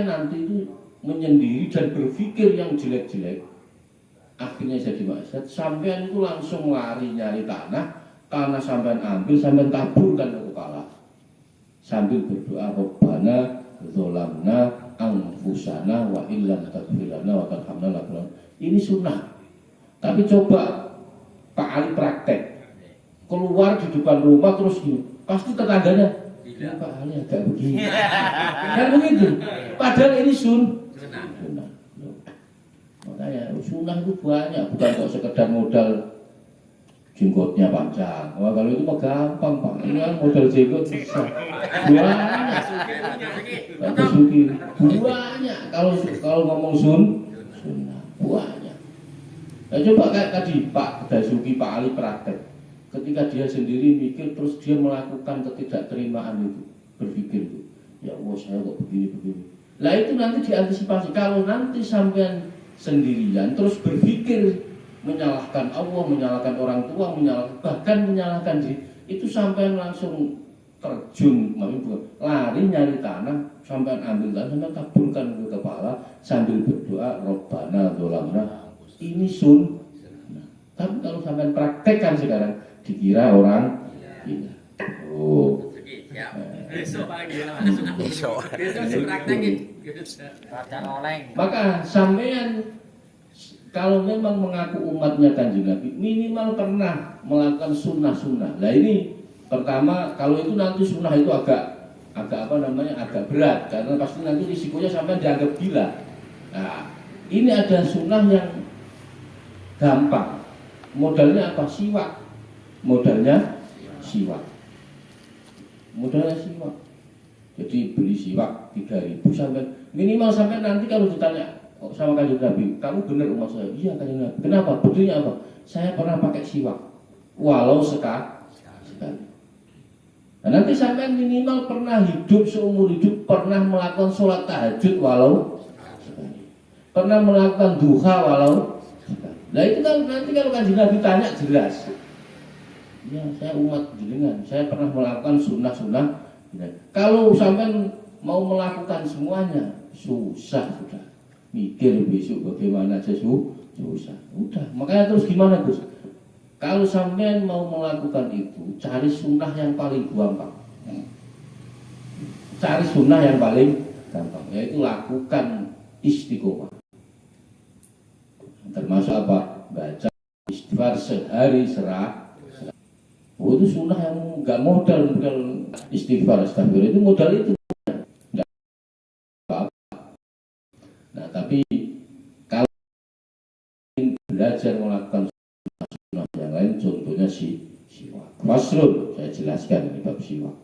nanti itu menyendiri dan berpikir yang jelek-jelek, akhirnya jadi maksiat. Sampean itu langsung lari nyari tanah, karena sampean ambil, sampean taburkan ke kepala sambil berdoa, Rabbana dzolamna anfusana wa illam taghfir lana wa tarhamna. Ini sunnah. Tapi coba Pak Ali praktek, keluar di depan rumah terus gini, pasti tetangganya, Pak Ali agak begini. Kan begitu. Padahal ini sunnah. Makanya sunnah itu banyak, bukan kok sekedar modal jenggotnya panjang. Wah, kalau itu mah gampang Pak. Ini kan modal jenggot susah. Banyak. Banyak. Kalau ngomong sunnah banyak. Nah, coba kayak tadi Pak Dasuki, Pak Ali praktek. Ketika dia sendiri mikir, terus dia melakukan ketidakterimaan itu, berpikir itu, ya Allah saya kok begini. Nah itu nanti diantisipasi. Kalau nanti sampean sendirian terus berpikir menyalahkan Allah, menyalahkan orang tua, bahkan menyalahkan diri, itu sampean langsung terjun, lari nyari tanah, sampean ambil tanah, sampean taburkan ke kepala sambil berdoa, Rabbana dzolamna. Ini sunnah. Tapi kalau sampean praktekkan sekarang, dikira orang gila. Oh. Besok praktekin. Maka sampean kalau memang mengaku umatnya Kanjeng Nabi, minimal pernah melakukan sunnah-sunnah. Nah ini pertama, kalau itu nanti sunnah itu agak berat, karena pasti nanti risikonya sampai dianggap gila. Nah ini ada sunnah yang gampang. Modalnya apa? Siwak. Modalnya siwak. Jadi beli siwak 3.000 sampai minimal, sampai nanti kalau ditanya sama Kanjeng Nabi, kamu benar umat saya? Iya Kanjeng Nabi. Kenapa? Buktinya apa? Saya pernah pakai siwak, walau sekali. Nah, nanti sampai minimal pernah hidup seumur hidup pernah melakukan sholat tahajud walau sekali, pernah melakukan duha walau sekali. Nah itu kan nanti kalau Kanjeng Nabi tanya jelas. Ya saya umat jenengan, saya pernah melakukan sunnah-sunnah. Kalau sampai mau melakukan semuanya susah sudah. Mikir besok bagaimana aja susah. Udah, makanya terus gimana Gus? Kalau sampean mau melakukan itu, cari sunnah yang paling gampang. Cari sunnah yang paling gampang, yaitu lakukan istiqomah. Termasuk apa? Baca istighfar sehari serah. Oh, itu sunnah yang nggak modal istighfar, astagfirullah, itu modal itu. Nah, tapi kalau belajar melakukan sunnah yang lain, contohnya siwak. Faslun, saya jelaskan ini bab siwak.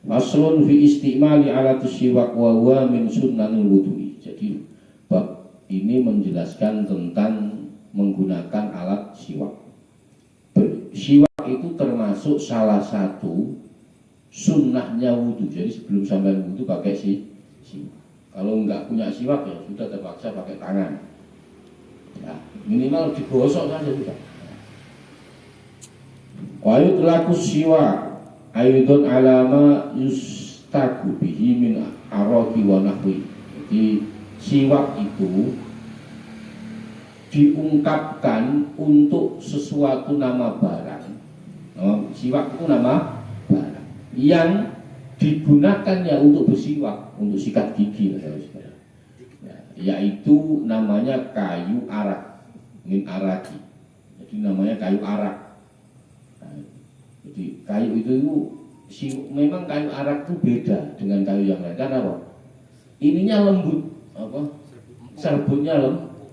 Faslun fi istimali alatus siwak wa huwa min sunnanul wudu'i. Jadi bab ini menjelaskan tentang menggunakan alat siwak. Siwak itu termasuk salah satu sunnahnya wudhu. Jadi sebelum sampai wudhu pakai siwak. Kalau nggak punya siwak ya sudah terpaksa pakai tangan. Ya, minimal digosok saja sudah. Wa yutlaku siwak aidun alama yustaku bihi min araqi wa nahwi. Jadi siwak itu diungkapkan untuk sesuatu nama barang. Siwak itu nama barang yang digunakan ya untuk bersiwak, untuk sikat gigi, yaitu namanya kayu arak, min araki. Jadi namanya kayu arak. Jadi kayu itu memang kayu arak itu beda dengan kayu yang lain. Karena apa? Ininya lembut, serbutnya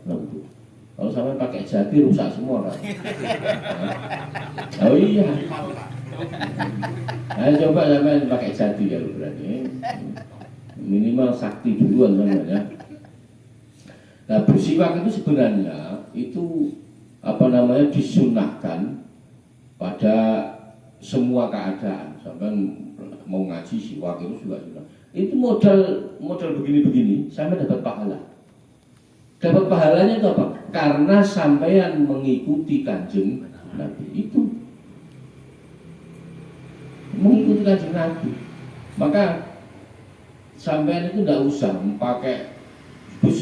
lembut. Kalau sampai pakai jati rusak semua kan. Oh iya. Nah, coba sampai pakai jati kalau berani. Minimal sakti duluan namanya. Nah, bersiwak itu sebenarnya itu disunahkan pada semua keadaan. Sampai mau ngaji siwak itu juga sunah. Itu modal begini-begini sampai dapat pahala. Dapat pahalanya itu apa? Karena sampean mengikuti Kanjeng Nabi itu. Mengikuti Kanjeng Nabi. Maka sampean itu tidak usah pakai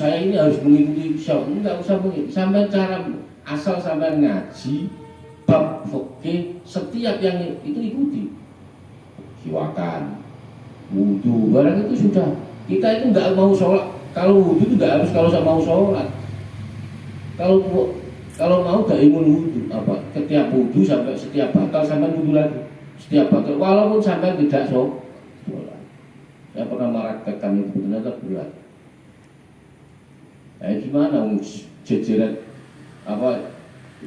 saya ini harus mengikuti syawal. Enggak usah mengikuti, sampai cara asal sampai ngaji bab fikih setiap yang itu ikuti. Siwakan, wudu, barang itu sudah. Kita itu nggak mau sholat. Kalau wudu itu nggak harus kalau saya mau sholat. Kalau mau gak imun wudu apa? Setiap wudu sampai setiap batal sampai wudu lagi. Setiap batal walaupun sampai tidak sholat. Saya pernah meraktekkan itu ternyata berat. Gimana jejeran apa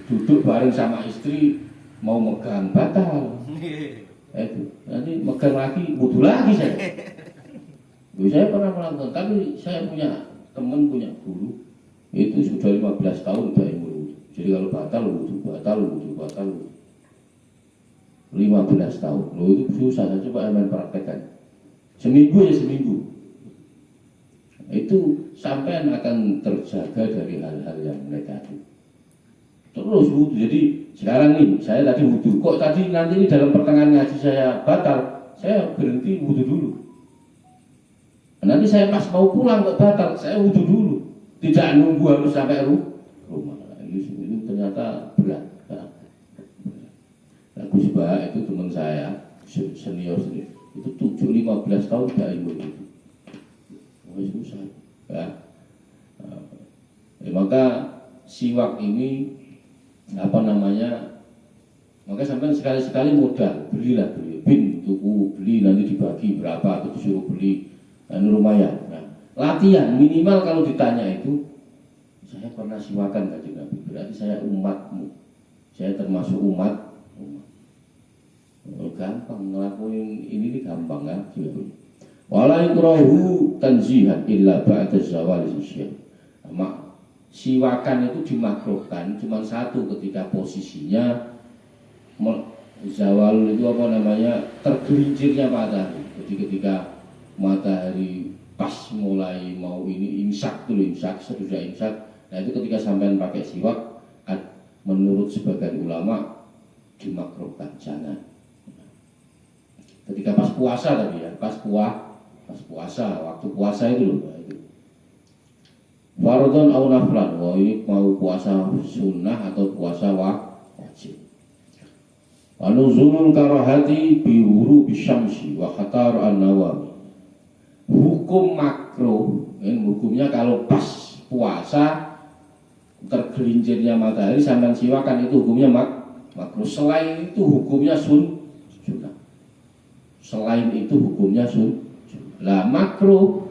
duduk bareng sama istri mau megang batal. Itu nanti megang lagi wudu lagi saya. Saya pernah melakukan, tapi saya punya teman, punya guru itu sudah 15 tahun gak imun wudu. Jadi kalau batal wudu 15 tahun. Loh itu susah, saya coba main praktekkan. Seminggu ya seminggu. Itu sampai akan terjaga dari hal-hal yang negatif. Terus wudu. Jadi sekarang nih saya tadi wudu. Kok tadi nanti ini dalam pertengahan ngaji saya batal, saya berhenti wudu dulu. Nanti saya pas mau pulang kok batal, saya wudu dulu. Tidak nunggu harus sampai rumah. Ini ternyata berat. Nah, Gus Bah itu teman saya, senior itu 15 tahun gak imun itu. Susah. Ya. Maka siwak ini maka sampai sekali-sekali modal, beli tuku nanti dibagi berapa atau disuruh beli, lumayan. Nah, latihan minimal kalau ditanya itu, saya pernah siwakan Kanjeng Nabi, berarti saya umatmu, saya termasuk umat. Gampang ngelakuin ini gampang kan? Wala yukrahu tanzihan illa ba'da zawal isya. Siwakan itu dimakruhkan cuma satu ketika posisinya zawal itu tergelincirnya matahari. Jadi ketika matahari pas mulai mau ini imsak sesudah imsak. Nah itu ketika sampean pakai siwak, menurut sebagian ulama dimakruhkan, jangan. Ketika pas puasa tadi ya, pas puasa, waktu puasa itu loh. Fardhon au naflan, ini mau puasa sunnah atau puasa wajib. Wa nuzulul karahati bi wuru bisyamsi wa khatar an-nawami. Hukum makruh, hukumnya kalau pas puasa tergelincirnya matahari sampai siwakan itu hukumnya makruh. Selain itu hukumnya sunnah. Selain itu hukumnya sunnah. Lah makruh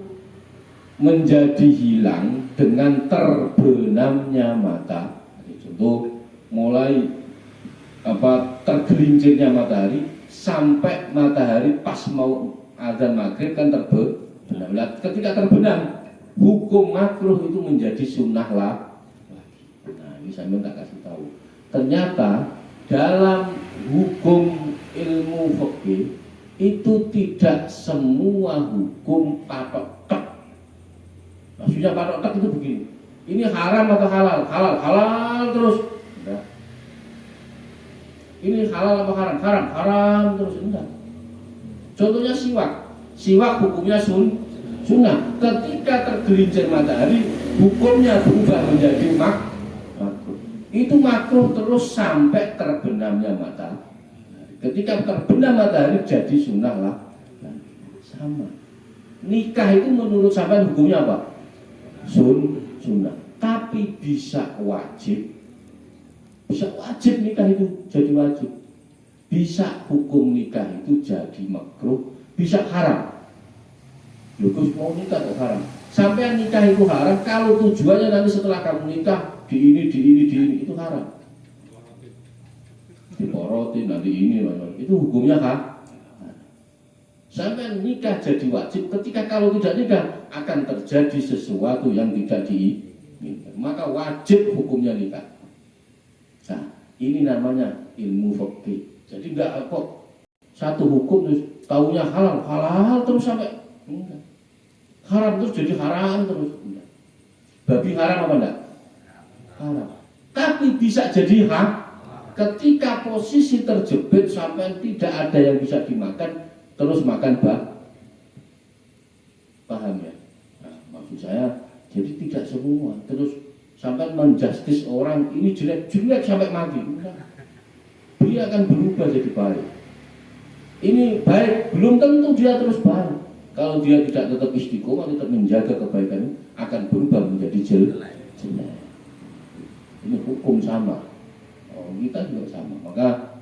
menjadi hilang dengan terbenamnya mata. Contoh mulai tergelincirnya matahari sampai matahari pas mau azan maghrib kan terbenam. Nah, ketika terbenam hukum makruh itu menjadi sunnah lah. Nah ini saya minta kasih tahu. Ternyata dalam hukum ilmu fikih itu tidak semua hukum patok tek. Maksudnya patok tek itu begini. Ini haram atau halal? Halal terus. Enggak. Ini halal atau haram? Haram terus. Enggak. Contohnya siwak hukumnya sunnah. Ketika tergelincir matahari, hukumnya berubah menjadi makruh. Itu makruh terus sampai terbenamnya matahari. Ketika terbenam matahari jadi sunnah lah. Nah, sama. Nikah itu menurut sampean hukumnya apa? Sunnah. Tapi bisa wajib. Bisa wajib nikah itu jadi wajib. Bisa hukum nikah itu jadi makruh. Bisa haram. Lugus mau nikah kok haram. Sampai nikah itu haram kalau tujuannya nanti setelah kamu nikah di ini itu haram. Diporotin nanti ini itu hukumnya kan sampai nikah jadi wajib. Ketika kalau tidak nikah akan terjadi sesuatu yang tidak diinginkan, maka wajib hukumnya nikah. Nah ini namanya ilmu fikih. Jadi enggak kok satu hukum terus taunya halal terus sampai enggak. Haram terus jadi haram terus enggak. Babi haram apa enggak? Haram. Tapi bisa jadi ketika posisi terjepit sampai tidak ada yang bisa dimakan, terus makan paham ya? Nah, maksud saya Jadi tidak semua terus sampai menjustis orang ini jelek sampai mati. Dia akan berubah jadi baik. Ini baik, belum tentu dia terus baik. Kalau dia tidak tetap istiqomah, tetap menjaga kebaikan, akan berubah menjadi jelek. Ini hukum sama. Kita juga sama. Maka,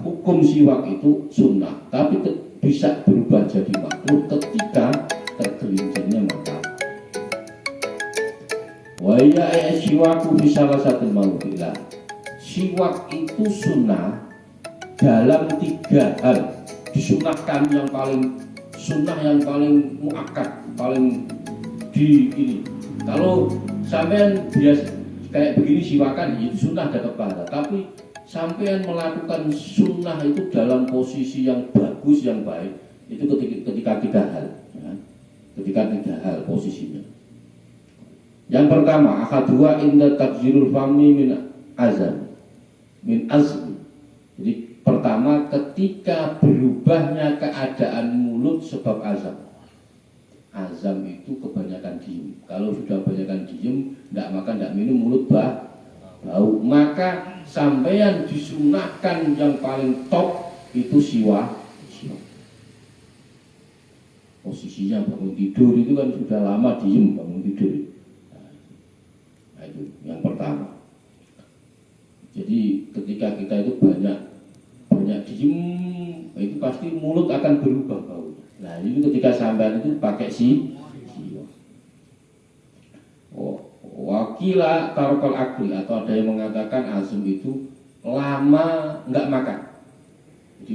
hukum siwak itu sunnah, tapi bisa berubah jadi makruh ketika tergelincirnya mata. Waya siwaku bisa salah satu maudilah. Siwak itu sunnah dalam 3 hal. Disunahkan yang paling sunnah, yang paling muakkad, paling di ini. Kalau sampean biasa kayak begini siwakan, itu sunnah dapat pahala. Tapi sampean melakukan sunnah itu dalam posisi yang bagus, yang baik, itu ketika 3 hal. Ya. Ketika 3 hal posisinya. Yang pertama, akadua inda takzirul fami min azam. Jadi pertama, ketika berubahnya keadaan mulut sebab azam. Azam itu kebanyakan diem. Kalau sudah kebanyakan diem, tidak makan, tidak minum, mulut bau. Maka sampeyan disunahkan yang paling top itu siwak. Posisinya bangun tidur itu kan sudah lama diem bangun tidur. Nah, itu yang pertama. Jadi ketika kita itu banyak diem, itu pasti mulut akan berubah bau. Nah itu ketika sampean itu pakai siwak. Wakila tarokal akli, atau ada yang mengatakan azam itu lama nggak makan. Jadi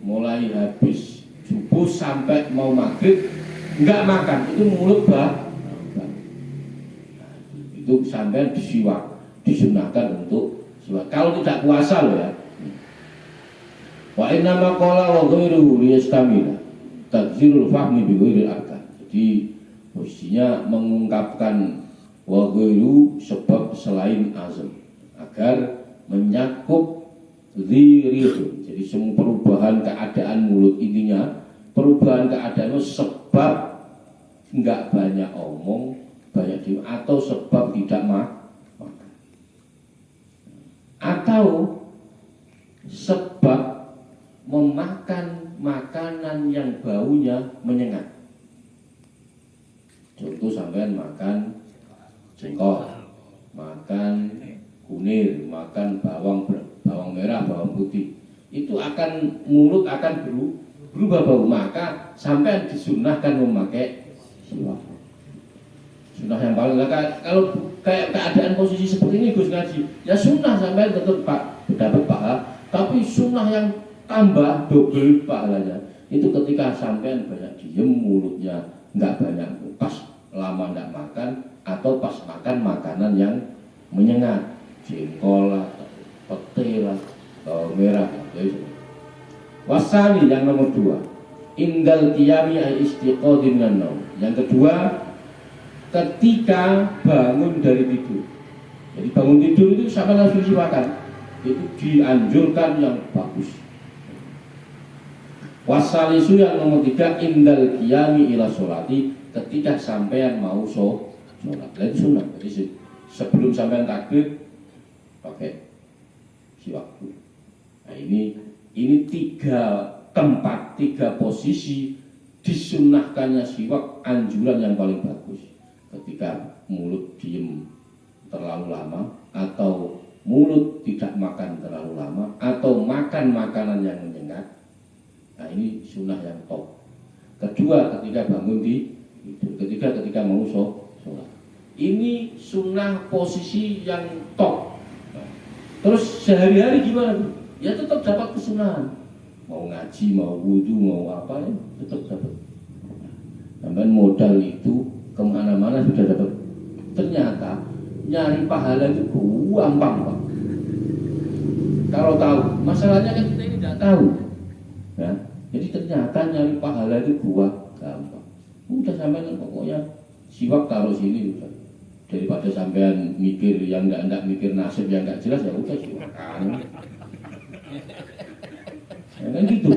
mulai habis subuh sampai mau maghrib nggak makan, itu mulut bau. Itu sampean disiwak, disunahkan untuk siwak. Kalau tidak puasa loh ya. Wa inna ma qala wa ghairuhu liyastamila takzirul fahmi bi ghairil arkan. Jadi posisinya mengungkapkan wa ghairu sebab selain azam agar menyakup dzirihu. Jadi semua perubahan keadaan mulut, intinya perubahan keadaan sebab enggak banyak omong, banyak diem, atau sebab tidak makan, atau sebab memakan makanan yang baunya menyengat. Contoh sampean makan jengkol, makan kunir, makan bawang merah, bawang putih, itu akan mulut akan berubah bau. Maka sampean disunahkan memakai siwak. Sunnah yang paling kalau kayak keadaan posisi seperti ini Gus ngaji, ya sunnah sampean tetap dapat pahala, tapi sunnah yang tambah double pahalanya itu ketika sampean banyak diem, mulutnya nggak banyak, pas lama nggak makan, atau pas makan makanan yang menyengat, jengkol lah, pete lah, bawang merah. Wasani yang nomor 2, indal qiyami istiqodin naum. Yang kedua, ketika bangun dari tidur. Jadi bangun tidur itu sama langsung siwakan, itu dianjurkan yang bagus. Wasalisu yang nomor 3, indal qiyami ila sholati, ketika sampean mau sholat. Itu sunnah. Jadi sebelum sampean takbir pakai siwak. Nah ini 3 tempat, 3 posisi disunnahkannya siwak, anjuran yang paling bagus. Ketika mulut diem terlalu lama, atau mulut tidak makan terlalu lama, atau makan makanan yang menyengat. Nah ini sunnah yang top. Kedua, ketika bangun tidur. Ketika mau sholat. Ini sunnah posisi yang top. Terus sehari-hari gimana? Ya tetap dapat kesunahan. Mau ngaji, mau wudu, mau apa ya, tetap dapat. Sampai modal itu kemana-mana sudah dapat. Ternyata nyari pahala itu gampang, Pak. Kalau tahu, masalahnya kan kita ini tidak tahu. Ya, jadi ternyata nyari pahala itu gampang. Udah sampean pokoknya siwak taruh sini udah. Daripada sampean mikir yang enggak mikir nasib yang enggak jelas, ya udah siwakan. Ya kan gitu.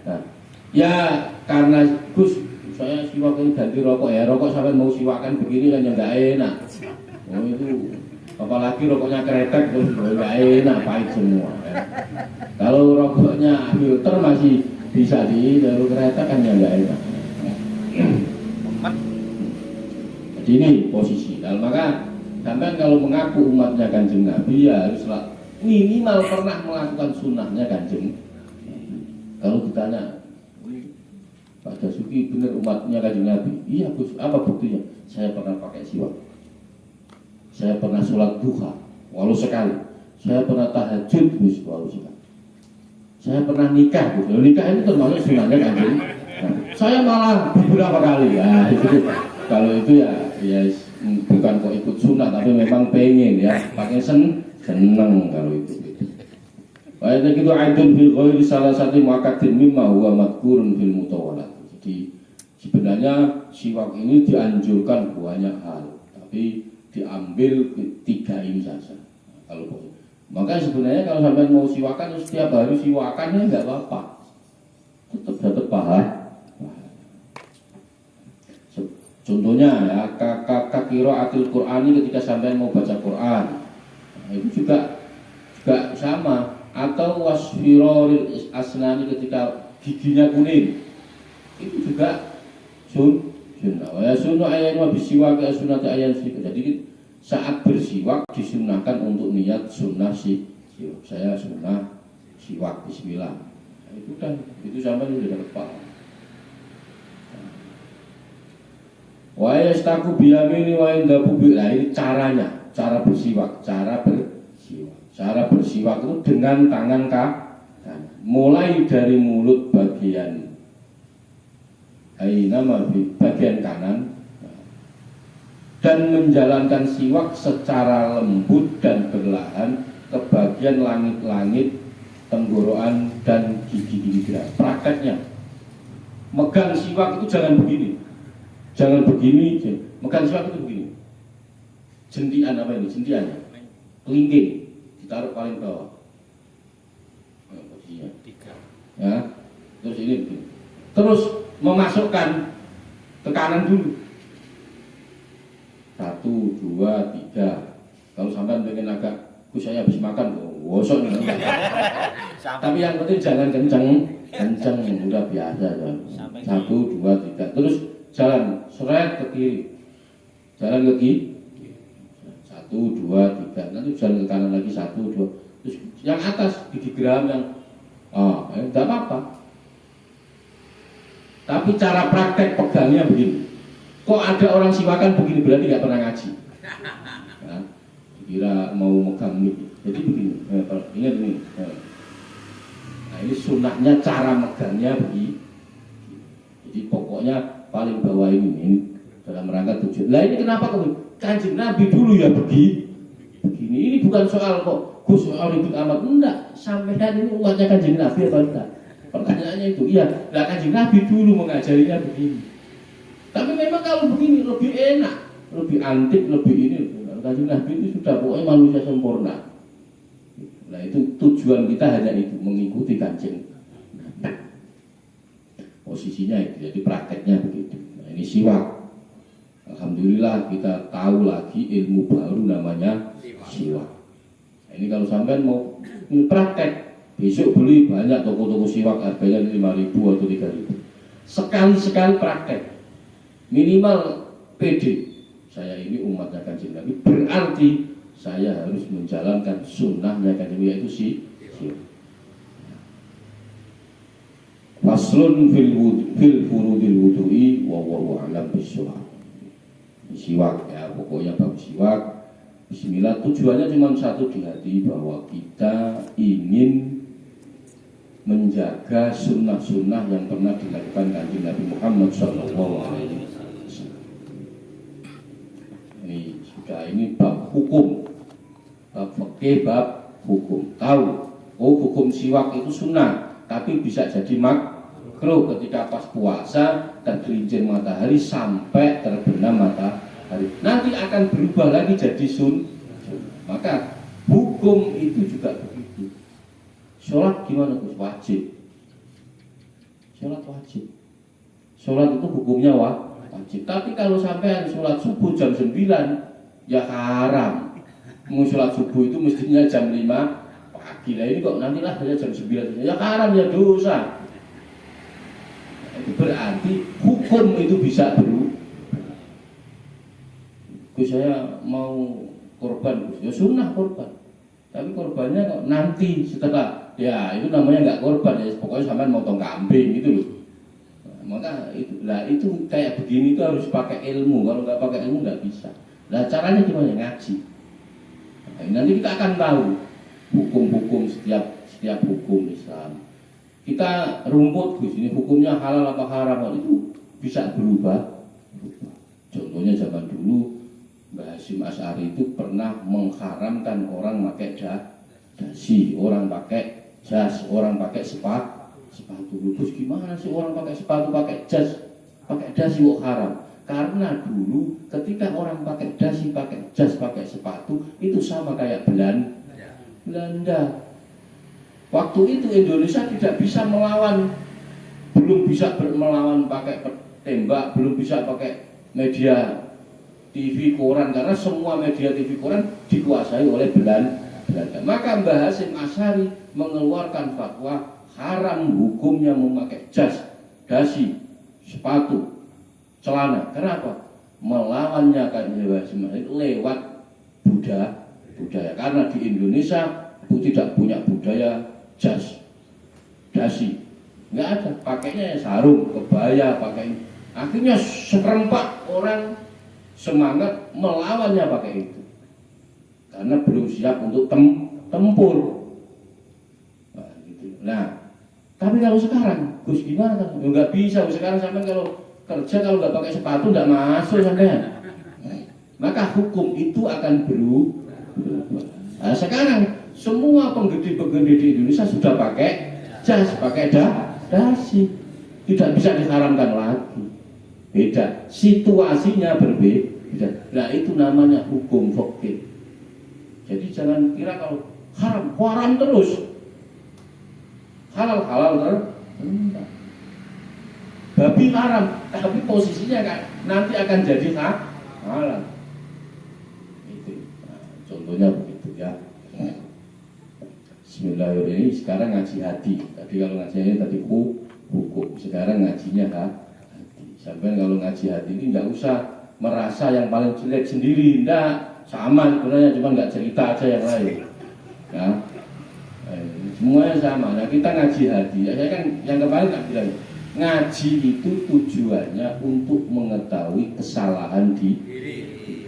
Nah, ya karena Gus saya siwak ini ganti rokok ya, rokok sampai mau siwakan begini kan ya nggak enak. Oh itu, apalagi rokoknya kretek terus nggak enak, pahit semua. Ya. Kalau rokoknya filter masih bisa kalau kretek kan ya nggak enak. Jadi ini posisi. Nah, maka sampai kalau mengaku umatnya Kanjeng Nabi ya haruslah minimal pernah melakukan sunnahnya Kanjeng. Kalau ditanya, Pak Dasuki benar umatnya Kanjeng Nabi? Iya Gus, apa buktinya? Saya pernah pakai siwak. Saya pernah sholat duha, walau sekali. Saya pernah tahajud, Gus, walau sekali. Saya pernah nikah, Gus. Nikah itu termasuk sunnahnya Kanjeng. Nah, saya malah beberapa kali. Ya, itu. Kalau itu ya bukan kok ikut sunnah, tapi memang pengen ya, pakai seneng kalau itu. Baiknya itu aidun fil ghairi salah satu muakadin mimma huwa madkurun fil mutawalat. Jadi sebenarnya siwak ini dianjurkan banyak hal, tapi diambil 3 ini saja. Kalau maka sebenarnya kalau sampai mau siwakan setiap hari siwakannya nggak apa-apa, tetap pahala. Contohnya ya, qiraatil Qur'ani ketika sampai mau baca Quran, nah, itu juga sama. Atau wasfiroril asnani ketika giginya kuning, itu juga sunnah. Ya sunnah ayat bisiwak ya sunnah ayat siwak. Jadi saat bersiwak disunahkan untuk niat sunnah siwak. Saya sunnah siwak bismillah. Nah, itu kan itu sampai sudah dapat pahala. Wa yastaku biyamini wa indabu bil. Nah, ini caranya, cara bersiwak. Cara bersiwak itu dengan tangan kanan. Mulai dari mulut bagian bagian kanan dan menjalankan siwak secara lembut dan perlahan ke bagian langit-langit tenggorokan dan gigi-gigi gerak. Prakteknya megang siwak itu jangan begini. Jangan begini, megang siwak itu begini. Jentian apa ini? Jentiannya kelingking ditaruh paling bawah. Nah, posisinya 3. Ya, terus ini begini. Terus memasukkan tekanan dulu. 1, 2, 3. Kalau sampai pengen agak, saya habis makan, gosok nih. Tapi yang penting jangan kenceng, udah biasa. 1, 2, 3. Terus jalan seret ke kiri, jalan ke kiri, 1, 2, 3. Nanti jalan ke kanan lagi 1, 2. Terus yang atas gigi geram yang tidak apa-apa. Tapi cara praktek pegangnya begini. Kok ada orang siwakan begini berarti nggak pernah ngaji. Ya, kira mau megang mic. Jadi begini. Ingat ini. Nah ini sunnahnya cara megangnya begini. Jadi pokoknya paling bawah ini dalam rangka tujuan. Lah ini kenapa Kanjeng Nabi dulu ya begini. Ini bukan soal kok Gus soal ribut amat, enggak. Sampean ini umatnya Kanjeng Nabi atau enggak? Pertanyaannya itu, iya. Lah Kanjeng Nabi dulu mengajarinya begini. Tapi memang kalau begini lebih enak, lebih antik, lebih ini. Kanjeng Nabi itu sudah pokoknya manusia sempurna. Nah itu tujuan kita hanya itu, mengikuti Kanjeng. Posisinya itu, jadi prakteknya begitu. Nah, ini siwak. Alhamdulillah kita tahu lagi ilmu baru namanya siwak. Nah, ini kalau sampean mau praktek, besok beli banyak toko-toko siwak harganya 5.000 atau 3.000. Sekali-sekali praktek, minimal PD. Saya ini umatnya Kanjeng Nabi, berarti saya harus menjalankan sunnahnya Kanjeng Nabi, yaitu siwak. Faslun fil furudil wudu'i wa wallahu a'lam bishawab. Siwak ya, pokoknya bab siwak. Bismillah, tujuannya cuma satu di hati, bahwa kita ingin menjaga sunnah-sunnah yang pernah dilakukan Kanjeng Nabi Muhammad SAW. Ini bab hukum, bab fikih, bab hukum. Tahu, hukum siwak itu sunnah, tapi bisa jadi makruh ketika pas puasa tergelincir matahari sampai terbenam matahari. Nanti akan berubah lagi jadi sunnah. Maka hukum itu juga begitu. Sholat gimana Gus? Wajib. Sholat wajib. Sholat itu hukumnya wajib. Tapi kalau sampai sholat subuh jam 9, ya haram. Mau sholat subuh itu mestinya jam 5 pagi. Lah ini kok nantilah saja jam 9. Ya haram, ya dosa. Itu berarti hukum itu bisa berubah. Saya mau korban, ya sunnah korban. Tapi korbannya kok nanti setelah, ya itu namanya nggak korban, ya pokoknya sampai motong kambing gitu loh. Maka itu kayak begini itu harus pakai ilmu. Kalau nggak pakai ilmu nggak bisa. Nah caranya gimana? Ngaji. Nah, nanti kita akan tahu hukum-hukum setiap hukum Islam. Kita rumput di sini hukumnya halal apa haram itu bisa berubah. Contohnya zaman dulu Mbah Hasyim Asy'ari itu pernah mengharamkan orang pakai dasi, orang pakai jas, orang pakai sepatu. Terus gimana sih orang pakai sepatu, pakai jas, pakai dasi kok haram? Karena dulu ketika orang pakai dasi, pakai jas, pakai sepatu itu sama kayak Belanda. Waktu itu Indonesia tidak bisa melawan, belum bisa melawan pakai tembak, belum bisa pakai media TV koran, karena semua media TV koran dikuasai oleh Belanda. Maka Mbah Hasyim Asy'ari mengeluarkan fatwa haram hukumnya memakai jas, dasi, sepatu, celana. Kenapa? Melawannya kan Mbah Hasyim Asy'ari lewat budaya. Karena di Indonesia itu tidak punya budaya jas, dasi, nggak ada. Pakainya ya sarung, kebaya, pakai. Akhirnya seperempat orang semangat melawannya pakai itu, karena belum siap untuk tempur. Nah, tapi kalau sekarang, Gus gimana kan? Nggak bisa. Sekarang sampai kalau kerja kalau nggak pakai sepatu nggak masuk sampai. Maka hukum itu akan berubah. Nah, sekarang semua penggede-penggede di Indonesia sudah pakai jas, pakai dasi, tidak bisa diharamkan lagi. Beda, situasinya berbeda. Nah itu namanya hukum fikih. Jadi jangan kira kalau haram terus, halal terus. Babi haram, tapi posisinya kan nanti akan jadi halal. Itu, nah, contohnya begitu ya. Bismillahirrahmanirrahim. Sekarang ngaji hati. Tadi kalau ngajinya tadi hukum, sekarang ngajinya hati. Sampai kalau ngaji hati ini nggak usah merasa yang paling jelek sendiri, enggak, sama sebenarnya, cuma nggak cerita aja yang lain. Ya, semuanya sama. Nah kita ngaji hati. Ya, saya kan yang kemarin tak bilang, ngaji itu tujuannya untuk mengetahui kesalahan diri.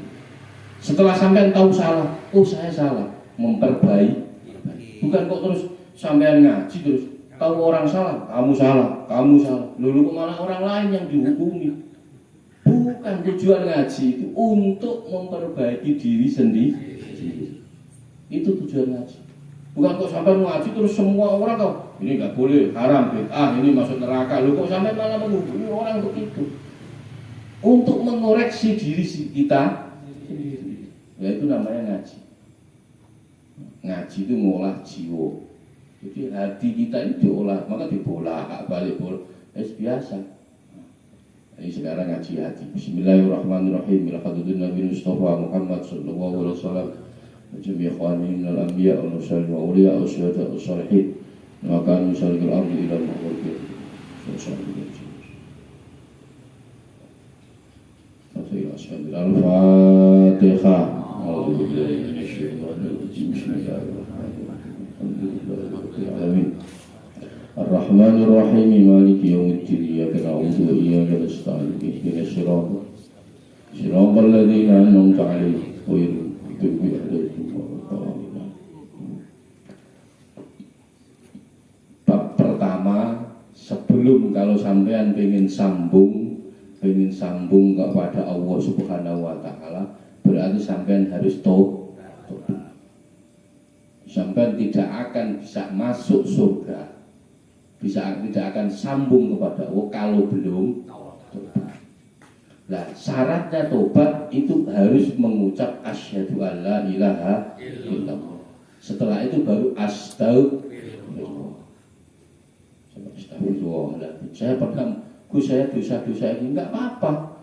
Setelah sampai tahu salah, oh saya salah, memperbaiki. Bukan kok terus sampai ngaji terus tahu orang salah, kamu salah. Lalu malah orang lain yang dihukumi. Bukan, tujuan ngaji itu untuk memperbaiki diri sendiri. Itu tujuan ngaji. Bukan kok sampai ngaji terus semua orang kok ini nggak boleh, haram, bid'ah, ini masuk neraka. Lalu kok sampai malah menghukumi orang untuk itu. Untuk mengoreksi diri kita sendiri. Ya itu namanya ngaji. Ngaji itu ngolah jiwa. Jadi hati kita ini diolah, maka balik biasa. Jadi sekarang ngaji hati. Bismillahirrahmanirrahim. Ilhadudun Nabi Mustafa Muhammad sallallahu alaihi wasallam. Jami ikhwani minal anbiya wal mursalin wa awliya wa syuhada wa salihin. Wa kanu yusallikul ardi ila al-mughfir. Al-Fatihah. Ar-Rahmanir Rahim Maliki yaumiddin Iyyaka na'budu wa iyyaka nasta'in ihdinas siratal ladzina an'amta 'alaihim ghairil maghdubi 'alaihim waladdallin. Bab pertama, sebelum kalau sampean pengen sambung kepada Allah Subhanahu wa taala, berarti sampean harus tobat. Sampean tidak akan bisa masuk surga, tidak akan sambung kepada Allah kalau belum tobat. Nah, syaratnya tobat itu harus mengucap asyhadu alla ilaha illallah. Setelah itu baru astagfirullah. Astagfirullah. Saya pernah Gus saya dosa-dosa ini enggak apa-apa.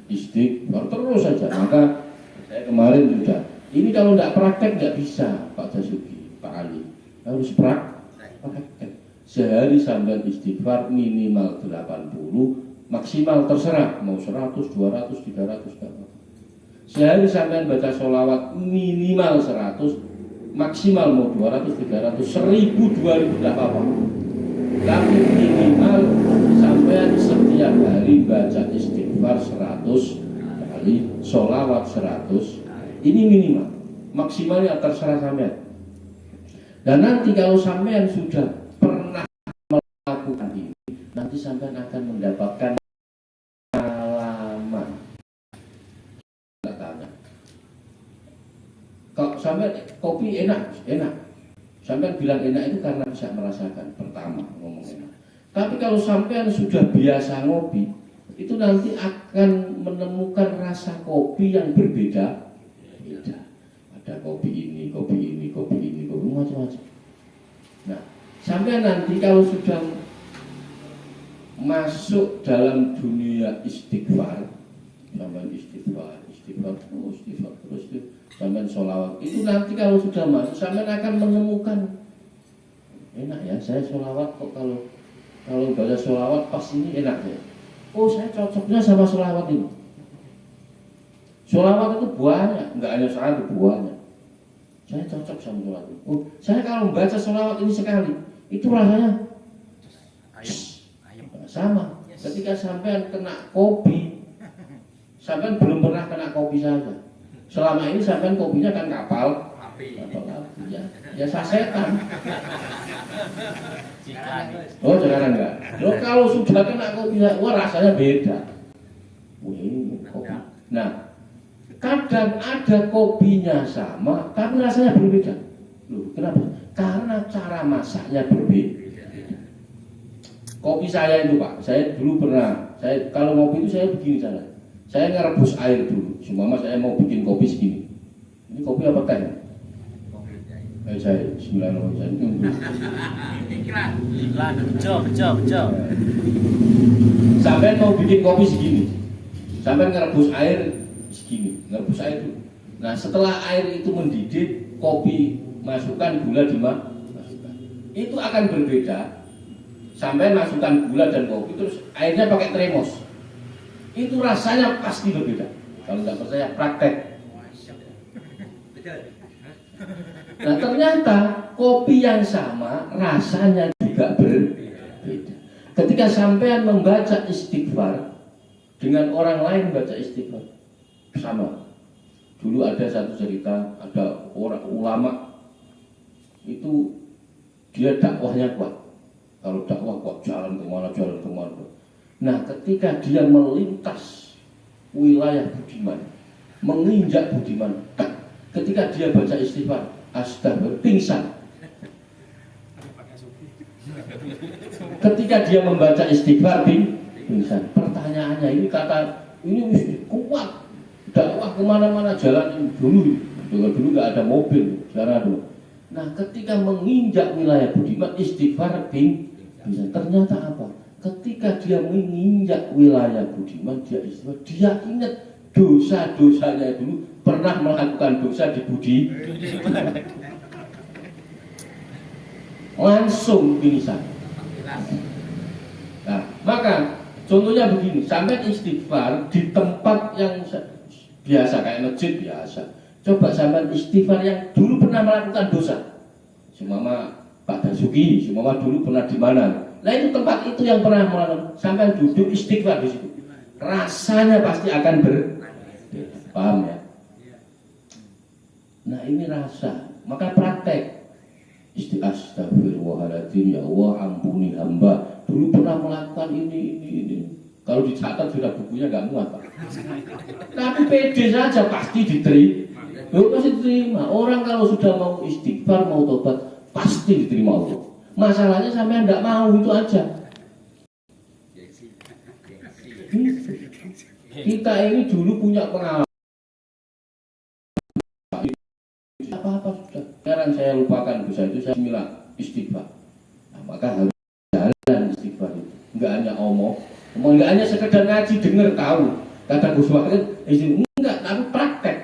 Istighfar terus saja. Maka saya kemarin sudah. Ini kalau enggak praktek enggak bisa Pak Dasuki, Pak Ali. Harus praktek. Sehari sambil istighfar minimal 80, maksimal terserah mau 100, 200, 300 enggak apa-apa. Sehari sampai baca sholawat minimal 100, maksimal mau 200, 300, 1000, 2000 enggak apa-apa. Tapi minimal sampai setiap hari baca istighfar 100 kali, sholawat 100. Ini minimal. Maksimalnya terserah sampean. Dan nanti kalau sampean sudah pernah melakukan ini, nanti sampean akan mendapatkan pengalaman. Kalau sampean kopi enak. Sampai bilang enak itu karena bisa merasakan, pertama ngomong enak. Tapi kalau sampean sudah biasa ngopi, itu nanti akan menemukan rasa kopi yang berbeda. Ada kopi ini macam-macam. Nah, sampean nanti kalau sudah masuk dalam dunia istighfar, sampean istighfar terus sampai sholawat itu nanti kalau sudah masuk sampai akan menemukan enak ya, saya sholawat kok kalau baca sholawat pas ini enak ya. Oh saya cocoknya sama sholawat ini. Sholawat itu banyak, enggak hanya satu, banyak. Saya cocok sama sholawat ini. Oh saya kalau membaca sholawat ini sekali itu rasanya sama. Ketika sampai kena kopi, sampai belum pernah kena kopi saja. Selama ini sampean kopinya kan kapal api ya sasetan. Oh sekarang enggak. Loh kalau sudah kena kopi, wah rasanya beda. Kopi. Nah, kadang ada kopinya sama, tapi rasanya berbeda. Loh kenapa? Karena cara masaknya berbeda. Kopi saya itu Pak, saya dulu pernah, kalau ngopi itu saya begini cara. Saya ngerebus air dulu. Semua saya mau bikin kopi segini. Ini kopi apa teh? Kopi. Saya sembilan orang saya tunggu. Iklan. Betul. Sampai mau bikin kopi segini. Sampai ngerebus air segini. Ngerebus air dulu. Nah setelah air itu mendidih, kopi masukkan gula masukkan. Itu akan berbeda. Sampai masukkan gula dan kopi terus airnya pakai termos. Itu rasanya pasti berbeda. Kalau nggak percaya praktek. Nah ternyata kopi yang sama rasanya juga berbeda. Ketika sampean membaca istighfar dengan orang lain baca istighfar sama. Dulu ada satu cerita, ada orang ulama itu dia dakwahnya kuat. Kalau dakwah kuat jalan kemana. Nah ketika dia melintas wilayah Budiman, menginjak Budiman, ketika dia baca istighfar, astagfirullah, pingsan. Ketika dia membaca istighfar, pingsan. Pertanyaannya ini kuat, dakwah kemana-mana jalan dulu nggak ada mobil, sekarang ada. Nah ketika menginjak wilayah Budiman, istighfar, pingsan. Ternyata apa? Ketika dia menginjak wilayah Budiman, dia istighfar, dia ingat dosa-dosanya dulu pernah melakukan dosa di Budiman. Langsung pingsan. Nah, maka contohnya begini, sampai istighfar di tempat yang biasa kayak masjid biasa. Coba sampai istighfar yang dulu pernah melakukan dosa. Semama Pak Dasuki, semama dulu pernah di mana? Nah itu tempat itu yang pernah melakukan, sampai duduk istighfar di situ, rasanya pasti akan paham ya? Nah ini rasa, maka praktek astagfirullahaladzim, ya Allah ampuni hamba, dulu pernah melakukan ini. Kalau dicatat sudah bukunya nggak muat Pak. Tapi pede saja pasti diterima. Pasti diterima. Orang kalau sudah mau istighfar, mau tobat, pasti diterima Allah. Masalahnya sampai tidak mau, itu aja. Kita ini dulu punya pengalaman. Apa-apa sudah. Sekarang saya lupakan dosa itu, saya bilang istighfar. Nah, maka harus jalan istighfar itu. nggak hanya omong, nggak hanya sekedar ngaji dengar tahu. Kata Gus Wahid, enggak, tapi praktek.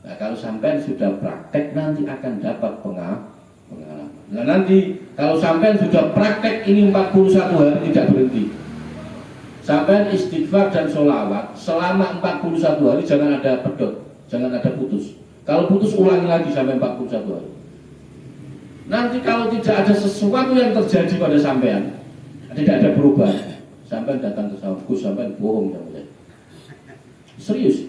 Nah, kalau sampean sudah praktek nanti akan dapat pengalaman. Nah, nanti kalau sampean sudah praktek ini 41 hari tidak berhenti. Sampean istighfar dan sholawat selama 41 hari, jangan ada pedot, jangan ada putus. Kalau putus ulangi lagi sampai 41 hari. Nanti kalau tidak ada sesuatu yang terjadi pada sampean, tidak ada perubahan, sampean datang ke saya, Gus, sampean bohong sama saya. Serius.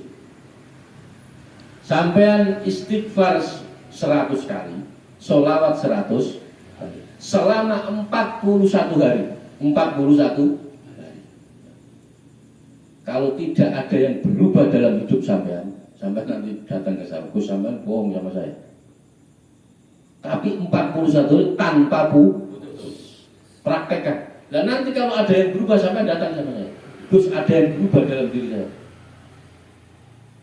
Sampean istighfar 100 kali, sholawat 100 kali, selama 41 hari. 41 hari. Kalau tidak ada yang berubah dalam hidup sampean, sampean nanti datang ke saya, Gus, sampean bohong sama saya. Tapi 41 hari tanpa putus. Praktekkan. Dan nanti kalau ada yang berubah sampean datang sama saya, Gus, ada yang berubah dalam diri saya.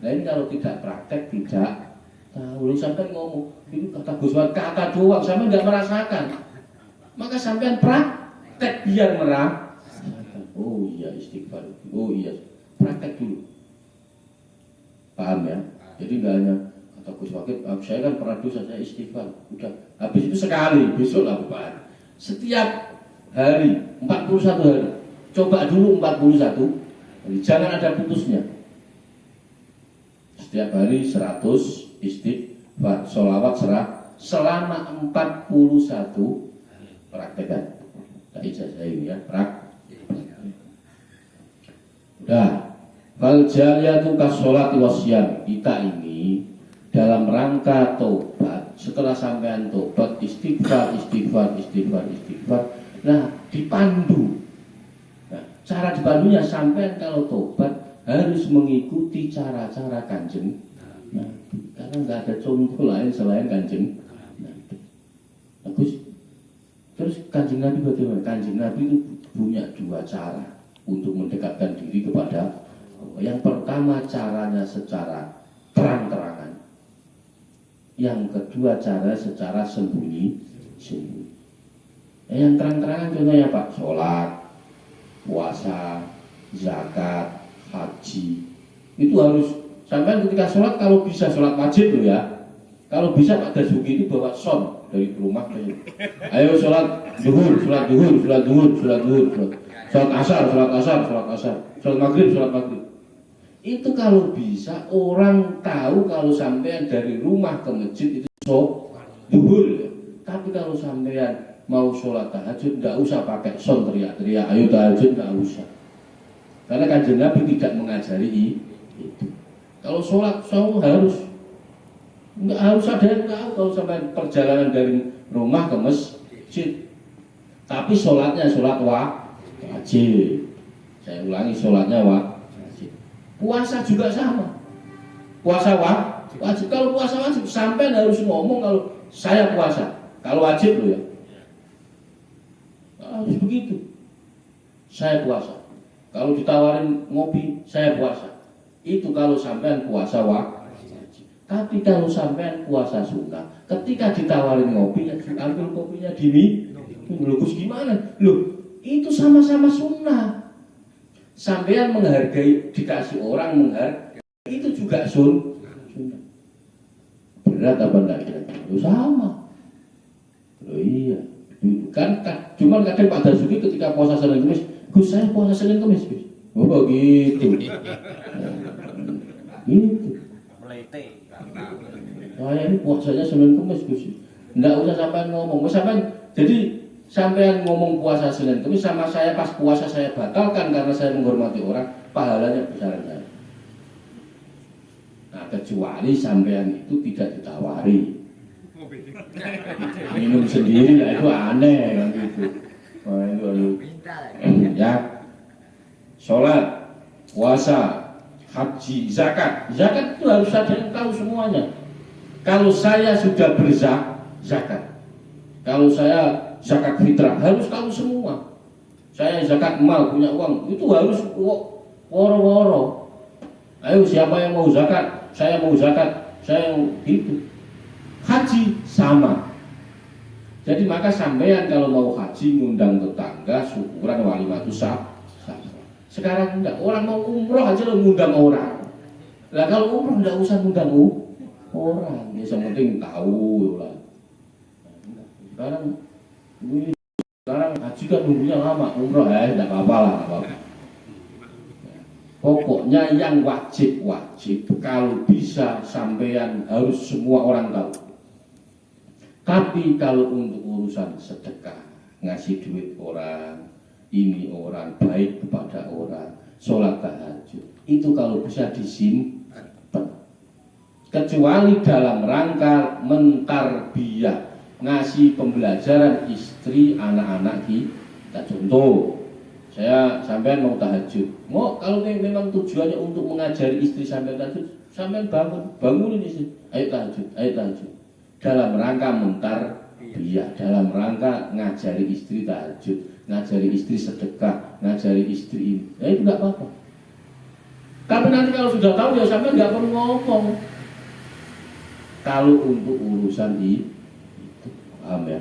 Nah ini kalau tidak praktek, tidak tahu. Sampai ngomong, ini kata Gus Wahid, kata doang, sampai nggak merasakan. Maka sampai praktek biar merasakan. Oh iya istighfar, oh iya praktek dulu. Paham ya? Jadi nggak hanya kata Gus Wahid, saya kan pernah dosa, saya istighfar. Udah, habis itu sekali, besok lakukan. Setiap hari, 41 hari. Coba dulu 41 hari, jangan ada putusnya. Setiap hari 100 istighfar, sholawat selama 41 praktekan. Tak ijazah ini ya, udah. Fal jariyatu kasolati wasyam. Kita ini dalam rangka tobat, setelah sampean tobat istighfar. Nah, dipandu. Nah, cara dipandunya sampean kalau tobat harus mengikuti cara-cara Kanjeng Nabi, karena nggak ada contoh lain selain Kanjeng Nabi. Bagus. Terus Kanjeng Nabi bagaimana? Kanjeng Nabi itu punya dua cara untuk mendekatkan diri kepada Allah. Yang pertama caranya secara terang-terangan. Yang kedua cara secara sembunyi-sembunyi. Yang terang-terangan contohnya Pak, sholat, puasa, zakat, haji. Itu harus sampai ketika sholat, kalau bisa sholat wajib loh ya. Kalau bisa Pak Dasuki itu bawa son dari rumah. Ayo sholat zuhur, sholat asar, sholat maghrib. Itu kalau bisa orang tahu kalau sampean dari rumah ke masjid itu zuhur ya. Tapi kalau sampean mau sholat tahajud, nggak usah pakai son teriak-teriak, ayo tahajud, nggak usah. Karena Kanjeng Nabi tidak mengajari itu. Kalau sholat harus, nggak harus ada yang tahu kalau sampai perjalanan dari rumah ke masjid. Tapi sholatnya sholat wajib. Saya ulangi, sholatnya wajib. Puasa juga sama. Puasa wajib. Kalau puasa wajib sampai harus ngomong kalau saya puasa. Kalau wajib loh ya. Harus begitu. Saya puasa. Kalau ditawarin ngopi, saya puasa. Itu kalau sampean puasa wajib. Tapi kalau sampean puasa sunnah, ketika ditawarin ngopi, ambil kopinya diminum. Gus gimana? Loh, itu sama-sama sunnah. Sampean menghargai, dikasih orang menghargai, itu juga sunnah. Berat apa enggak kira-kira? Loh sama. Loh iya. Kan cuman kadang Pak Dasuki ketika puasa Senin Kamis, Gus saya puasa Senin Kamis, Gus. Oh gitu. Gitu. Saya ini puasanya Senin Kamis, Gus. Enggak usah sampai ngomong. Jadi sampai ngomong puasa Senin Kamis sama saya pas puasa saya batalkan karena saya menghormati orang, pahalanya besar saya. Nah, kecuali sampean itu tidak ditawari. Minum sendiri ya itu aneh kan gitu. Wah itu ya. Sholat, puasa, haji, zakat. Zakat itu harus ada yang tahu semuanya. Kalau saya sudah berzakat, kalau saya zakat fitrah harus tahu semua. Saya zakat mal punya uang itu harus woro-woro. Ayo siapa yang mau zakat? Saya mau zakat. Saya mau gitu. Haji sama. Jadi maka sampean kalau mau haji ngundang tetangga tangga, syukuran, walimatus safar. Sekarang enggak, orang mau umroh aja lo ngundang orang. Lah kalau umroh enggak usah ngundang orang, ya yang penting tahu lah. Sekarang haji kan nunggunya lama, umroh ya enggak apa-apa lah, apa-apa. Pokoknya yang wajib kalau bisa sampean harus semua orang tahu. Tapi kalau untuk urusan sedekah, ngasih duit orang, ini orang baik kepada orang, sholat tahajud, itu kalau bisa disimpan. Kecuali dalam rangka mentarbiyah, ngasih pembelajaran istri, anak-anak kita. Contoh, saya sampean mau tahajud, kalau memang tujuannya untuk mengajari istri sampean tahajud, sampean bangunin istri, ayo tahajud, dalam rangka mentarbiyah, dalam rangka ngajari istri tahajud, ngajari istri sedekah, ngajari istri ini, ya itu nggak apa-apa. Tapi nanti kalau sudah tahu ya sampean nggak perlu ngomong. Kalau untuk urusan itu, paham ya?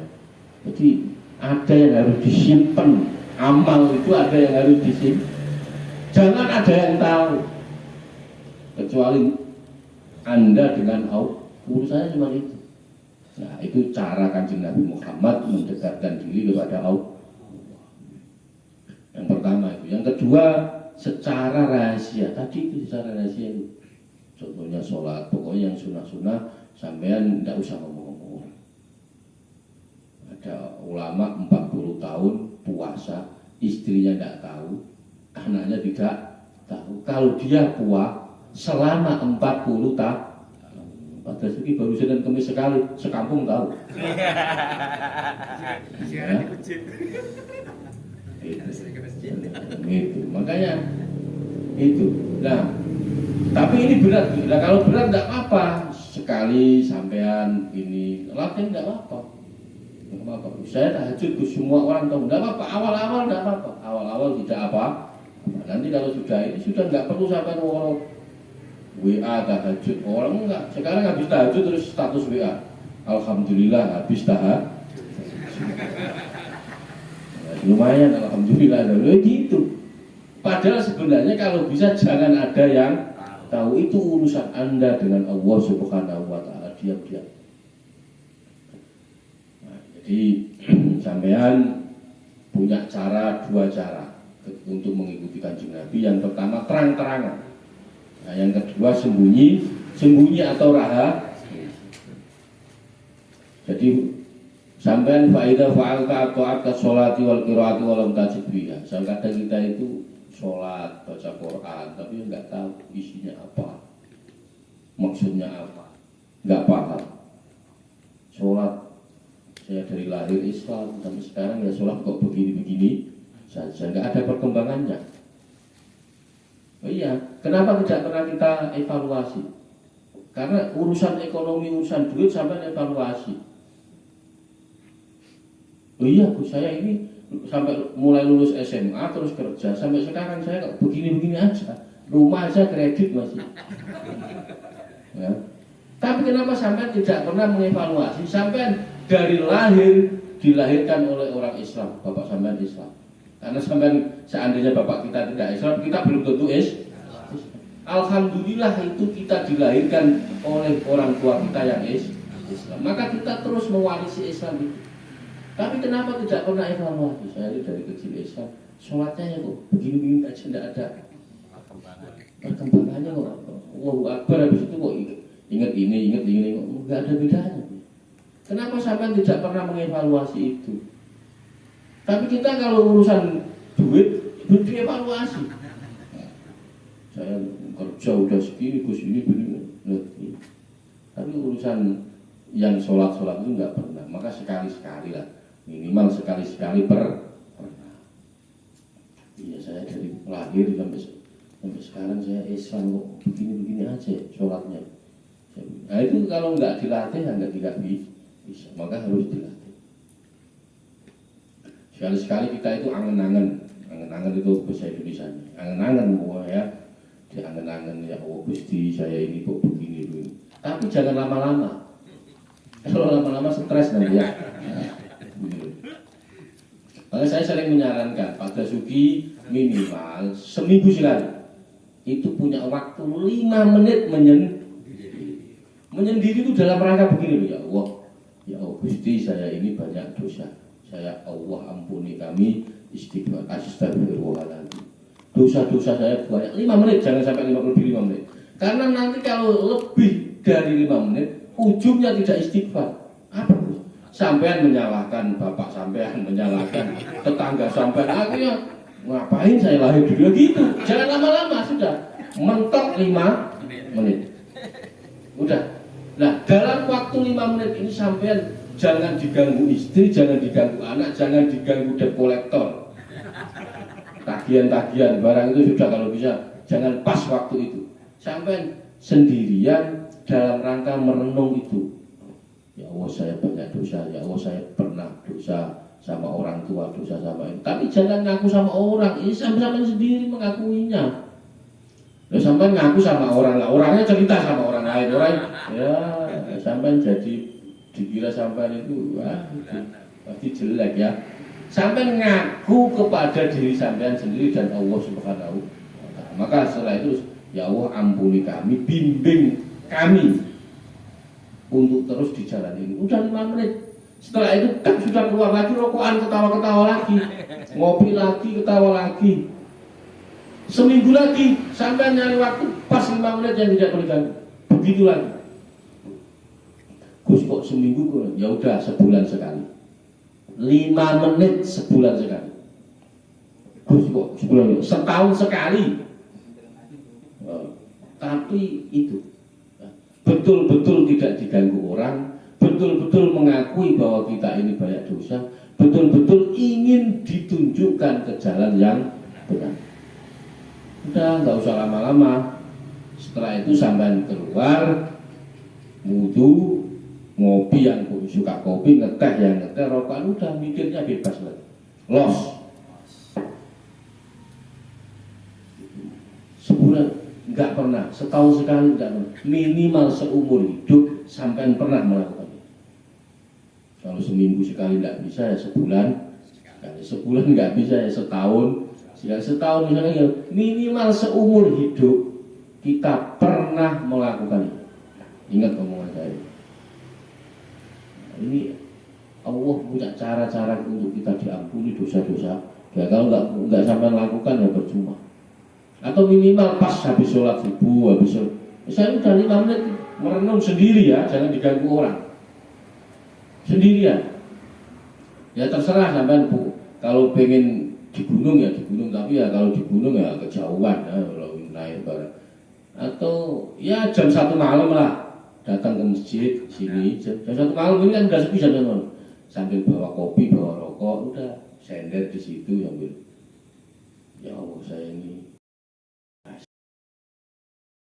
Jadi ada yang harus disimpan. Amal itu ada yang harus disimpan. Jangan ada yang tahu. Kecuali Anda dengan Allah, urusannya cuma itu. Nah, itu cara Kanjeng Nabi Muhammad mendekatkan diri kepada Allah. Yang pertama itu. Yang kedua, secara rahasia. Tadi itu secara rahasia itu. Contohnya sholat, pokoknya yang sunnah-sunnah sampean tidak usah ngomong-ngomong. Ada ulama 40 tahun puasa, istrinya tidak tahu, anaknya tidak tahu. Kalau dia puasa selama 40 tahun, Pak Dasuki baru Senin Kemis sekali, sekampung tahu. Ya. Itu. Makanya itu. Nah, tapi ini berat. Nah, kalau berat tidak apa-apa. Sekali sampean ini latihan tidak apa-apa. Saya tahajud ke semua orang tahu, tidak apa-apa. Awal-awal tidak apa-apa. Awal-awal tidak apa. Nanti kalau sudah ini sudah nggak perlu sampai orang WA tahajud orang enggak. Sekarang habis tahajud terus status WA. Alhamdulillah habis tahajud. Lumayan, alhamdulillah. Gitu. Padahal sebenarnya kalau bisa jangan ada yang tahu, itu urusan Anda dengan Allah Subhanahu wa taala, diam-diam. Jadi sampean punya dua cara untuk mengikuti Kanjeng Nabi. Yang pertama terang-terangan. Nah, yang kedua sembunyi atau rahasia. Jadi sampean faida fa'alta ta'at sholati wal qiraati walam tajid biha. Kadang kita itu sholat, baca Quran, tapi nggak tahu isinya apa, maksudnya apa, nggak paham. Sholat, saya dari lahir Islam, tapi sekarang ya sholat kok begini-begini saja, nggak ada perkembangannya. Oh iya, kenapa tidak pernah kita evaluasi? Karena urusan ekonomi, urusan duit sampai evaluasi. Oh iya, saya ini sampai mulai lulus SMA terus kerja sampai sekarang saya kok begini-begini aja, rumah aja kredit masih. Ya. Tapi kenapa sampai tidak pernah mengevaluasi? Sampai dari lahir dilahirkan oleh orang Islam, bapak sampean Islam. Karena sampean seandainya bapak kita tidak Islam, kita belum tentu Islam. Alhamdulillah itu kita dilahirkan oleh orang tua kita yang Islam. Maka kita terus mewarisi Islam itu. Tapi kenapa tidak pernah evaluasi? Saya dari kecil Islam, sholatnya ya kok begini-begini aja, tidak ada perkembangannya kok. Allahu Akbar, habis itu kok ingat ini kok nggak ada bedanya. Kenapa sampai tidak pernah mengevaluasi itu? Tapi kita kalau urusan duit dievaluasi. Saya kerja udah segini, Gus ini begini. Tapi urusan yang sholat itu nggak pernah. Maka sekali-sekali lah. Minimal sekali-sekali pernah. Iya, saya dari lahir sampai sekarang saya Islam kok begini-begini aja sholatnya. Nah itu kalau nggak dilatih tidak bisa, maka harus dilatih. Sekali-sekali kita itu angen-angen itu bahasa Indonesia. Angen-angen ya, di angen-angen ya, oh Gusti saya ini kok begini. Tapi jangan lama-lama. Kalau lama-lama stres nanti ya. Makanya saya sering menyarankan Pak Basuki minimal seminggu sekali itu punya waktu 5 menit menyendiri itu dalam rangka begini, ya Allah, ya Allah Gusti, saya ini banyak dosa, saya Allah ampuni kami, istighfar, astagfirullahaladzim, dosa-dosa saya banyak. 5 menit, jangan sampai 5 menit, karena nanti kalau lebih dari 5 menit ujungnya tidak istighfar. Apa? Sampean menyalahkan bapak sampean, menyalahkan tetangga sampean, akhirnya ngapain saya lahir dulu gitu. Jangan lama-lama, sudah mentok 5 menit. Udah. Nah, dalam waktu 5 menit ini sampean jangan diganggu istri, jangan diganggu anak, jangan diganggu debt kolektor. Tagihan-tagihan barang itu sudah, kalau bisa jangan pas waktu itu. Sampean sendirian dalam rangka merenung itu. Ya Allah, saya banyak dosa, ya Allah, saya pernah dosa sama orang tua, dosa sama ini. Tapi jangan ngaku sama orang, ini sampai sendiri mengakuinya. Lalu sampai ngaku sama orang, lah orangnya cerita sama orang lain, orang ya sampai jadi dikira sampai itu, wah, pasti jelek ya. Sampai ngaku kepada diri sampean sendiri dan Allah Subhanahu wa Ta'ala. Maka setelah itu, ya Allah ampuni kami, bimbing kami untuk terus di jalan ini. Udah 5 menit. Setelah itu sudah keluar lagi rokokan, ketawa-ketawa lagi, ngopi lagi, ketawa lagi. Seminggu lagi sampai nyari waktu pas 5 menit yang tidak boleh ganggu. Begitu lagi. Gus kok seminggu kok? Ya udah sebulan sekali. 5 menit sebulan sekali. Gus kok sebulan? Setahun sekali. Tapi itu betul-betul tidak diganggu orang, betul-betul mengakui bahwa kita ini banyak dosa, betul-betul ingin ditunjukkan ke jalan yang benar. Udah, nggak usah lama-lama. Setelah itu sampai keluar, wudu, ngopi yang suka kopi, ngeteh yang ngeteh, rokokan, udah mikirnya bebas lagi. Los. Sebulan nggak pernah, setahun sekali nggak pernah, minimal seumur hidup sampai pernah melakukan itu. Kalau seminggu sekali nggak bisa, ya sebulan sekali. Sebulan nggak bisa, ya setahun. Ya setahun misalnya, ya minimal seumur hidup kita pernah melakukan itu. Ingat omongan saya. Ini Allah punya cara-cara untuk kita diampuni dosa-dosa. Ya kalau nggak sampai melakukan, ya percuma. Atau minimal pas habis sholat subuh, habis sholat, saya udah 5 menit merenung sendiri ya, jangan diganggu orang. Sendirian. Ya terserah sampai kalau pengen di gunung ya di gunung, tapi ya kalau di gunung ya kejauhan ya, kalau naik bareng. Atau ya jam 1 malam lah datang ke masjid sini, jam 1 malam ini kan udah sepi sampai sambil bawa kopi, bawa rokok, udah sender di situ sambil, ya Allah saya ini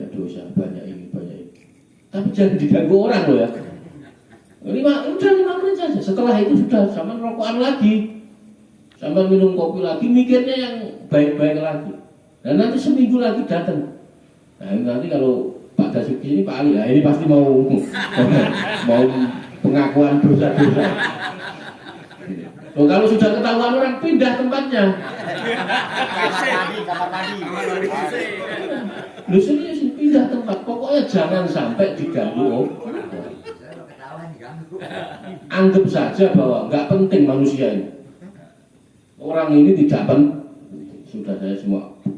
dosa banyak ini, tapi jangan diganggu orang loh ya. Udah 5 menit saja. Setelah itu sudah sama rokokan lagi, sama minum kopi lagi, mikirnya yang baik-baik lagi. Dan nanti seminggu lagi datang. Nah nanti kalau Pak Basuki ini, Pak Ali, nah ini pasti mau pengakuan dosa-dosa. Kalau sudah ketahuan orang, pindah tempatnya. Kamar mandi. Lu serius pindah tempat, pokoknya jangan sampai diganggu. Anggap saja bahwa nggak penting manusia ini. Orang ini tidak penting. Sudah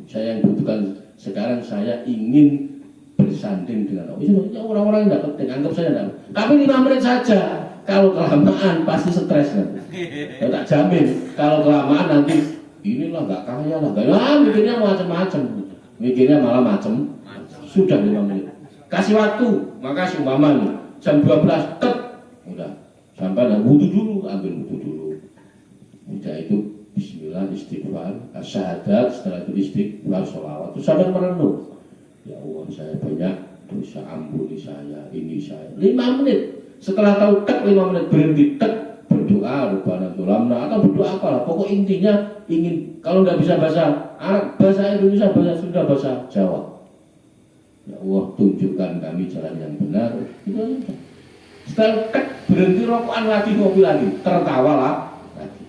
saya yang butuhkan sekarang, saya ingin bersanding dengan Allah. Orang-orang nggak penting, anggap saja enggak. Tapi 5 menit saja. Kalau kelamaan pasti stres nanti. Ya, tak jamin. Kalau kelamaan nanti inilah nggak kaya lah, mikirnya macam-macam. Mikirnya malah macam. Sudah 5 menit. Kasih waktu, makasih umpama nih. Jam 12, tet, udah. Sampai wudu dulu, ambil wudu dulu. Udah itu bismillah, istighfar, syahadat, setelah itu istighfar, sholawat. Terus sampai merenung. Ya Allah, saya banyak dosa, ampuni saya, ini saya. 5 menit. Setelah tahu tek 5 menit berhenti, tek, berdoa, Rabbana tulamna, atau berdoa apalah. Pokok intinya ingin, kalau nggak bisa bahasa Arab, bahasa Indonesia, bahasa Sunda, bahasa Jawa. Ya Allah, tunjukkan kami jalan yang benar. Itu aja. Setelah tek, berhenti rokokan lagi, ngopi lagi, tertawa lah lagi.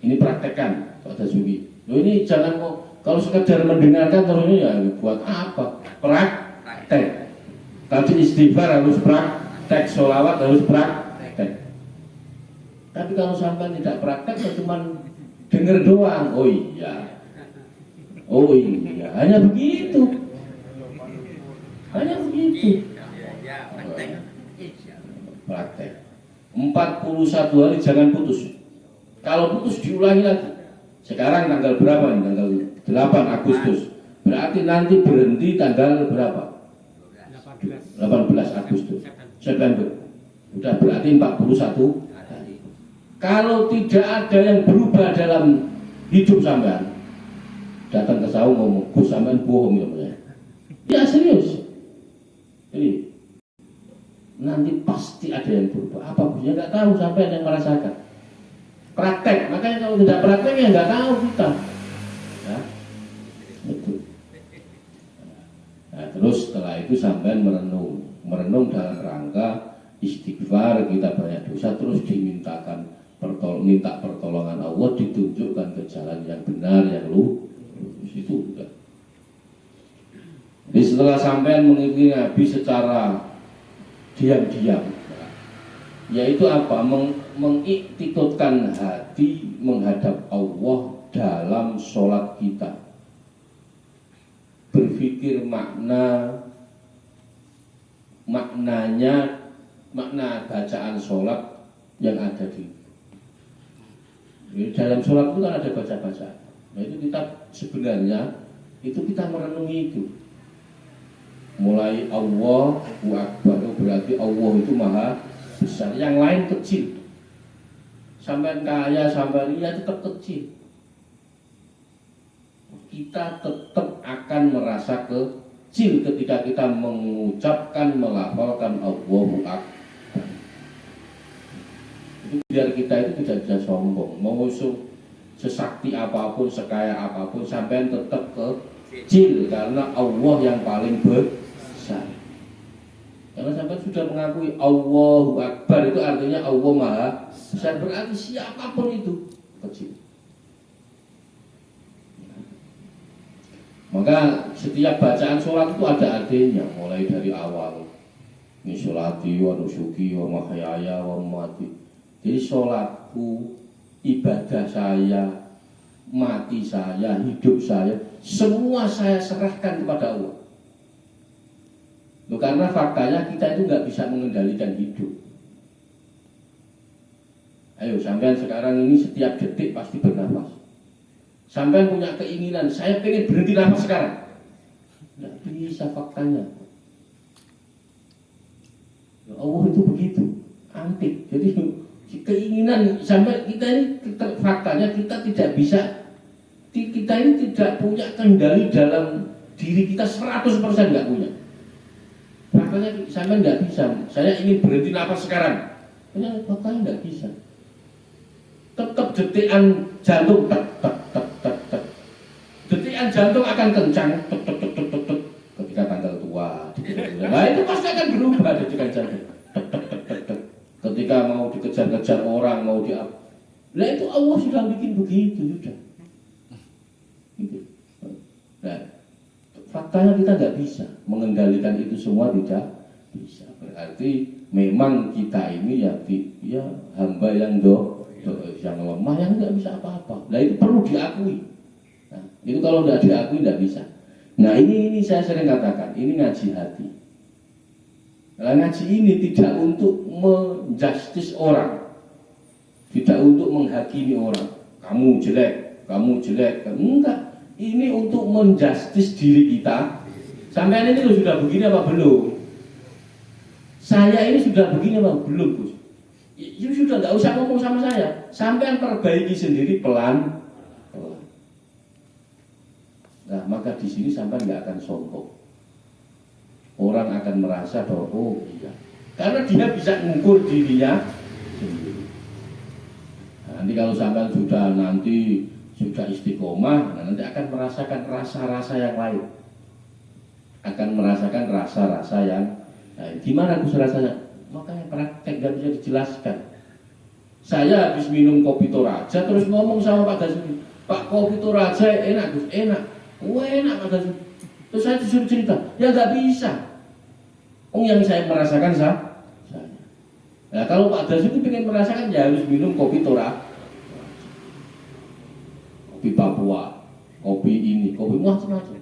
Ini praktekkan Pak Dasuki. Loh ini jangan kalau sekedar mendengarkan terus ini ya buat apa? Praktek. Tadi istighfar harus praktek, sholawat harus praktek. Tapi kalau sampai tidak praktek, cuma dengar doang. Oh iya, hanya begitu. Praktek. 41 hari jangan putus. Kalau putus diulangi lagi. Sekarang tanggal berapa nih? Tanggal 8 Agustus. Berarti nanti berhenti tanggal berapa? 18 Agustus. September. Sudah berarti 41 hari. Kalau tidak ada yang berubah dalam hidup sampean, datang ke saya ngomong, Gus sampean bohong ya. Ya serius. Jadi nanti pasti ada yang berubah. Apa punya nggak tahu sampai yang merasakan. Praktek, makanya kalau tidak praktek ya nggak tahu kita. Ya, betul. Nah, terus setelah itu sampai merenung dalam rangka istighfar, kita banyak dosa, terus dimintakan minta pertolongan Allah, ditunjukkan ke jalan yang benar, yang lurus itu udah. Jadi setelah sampai mengikuti Nabi secara diam-diam, yaitu apa? Mengiktikutkan hati menghadap Allah dalam sholat kita, berpikir makna bacaan sholat yang ada di dalam sholat itu kan ada baca-bacaan. Nah itu kita sebenarnya kita merenungi itu. Mulai Allahu Akbar berarti Allah itu maha besar, yang lain kecil. Sampai kaya, sampai ria tetap kecil. Kita tetap akan merasa kecil ketika kita mengucapkan, melafalkan Allahu Akbar. Itu biar kita itu tidak bisa sombong, mengusung sesakti apapun, sekaya apapun, sampai tetap kecil karena Allah yang paling besar. Karena sampai sudah mengakui Allahu Akbar itu artinya Allah maha besar, berarti siapapun itu kecil. Maka setiap bacaan sholat itu ada artinya, mulai dari awal. Ini sholati wa nusuki wa mahyaya wa mamati. Jadi sholatku, ibadah saya, mati saya, hidup saya, semua saya serahkan kepada Allah. Loh, karena faktanya kita itu nggak bisa mengendalikan hidup. Ayo, sampean sekarang ini setiap detik pasti bernafas. Sampean punya keinginan, saya pengen berhenti nafas sekarang. Nggak bisa faktanya. Allah itu begitu, antik. Jadi keinginan sampai kita ini faktanya kita tidak bisa, kita ini tidak punya kendali dalam diri kita 100% nggak punya. Faktanya sampai nggak bisa. Saya ingin berhenti nafas sekarang, faktanya nggak bisa. Tetap detikan jantung, detikan jantung akan kencang, ketika tanggal tua. Nah itu pasti akan berubah detikan jantung. Ketika mau dikejar-kejar orang, mau nah itu Allah sudah bikin begitu sudah. Gitu. Nah, faktanya kita nggak bisa mengendalikan itu semua, tidak bisa. Berarti memang kita ini ya hamba yang yang lemah, yang nggak bisa apa-apa. Nah itu perlu diakui. Nah, itu kalau nggak diakui nggak bisa. Nah ini saya sering katakan, ini ngaji hati. Nah, ngaji ini tidak untuk menjustis orang, tidak untuk menghakimi orang. Kamu jelek, enggak. Ini untuk menjustis diri kita. Sampai ini lo sudah begini apa belum? Saya ini sudah begini apa belum, Gus? Ya sudah, nggak usah ngomong sama saya. Sampai perbaiki sendiri pelan. Nah, maka di sini sampai nggak akan sombong. Orang akan merasa bahwa oh iya, karena dia bisa mengukur dirinya sendiri. Nah, nanti kalau sampai sudah istiqomah, nanti akan merasakan rasa-rasa yang lain, akan merasakan rasa-rasa yang lain. Gimana Gus rasanya? Makanya praktek nggak bisa dijelaskan. Saya habis minum kopi Toraja terus ngomong sama Pak Dasuki, Pak, kopi Toraja enak Gus, enak. Wah enak Pak Dasuki. Terus saya disuruh cerita, ya nggak bisa. Yang saya merasakan saya. Nah kalau Pak Dasuki pengen merasakan ya harus minum kopi Toraja, kopi Papua, kopi ini, kopi macam-macam.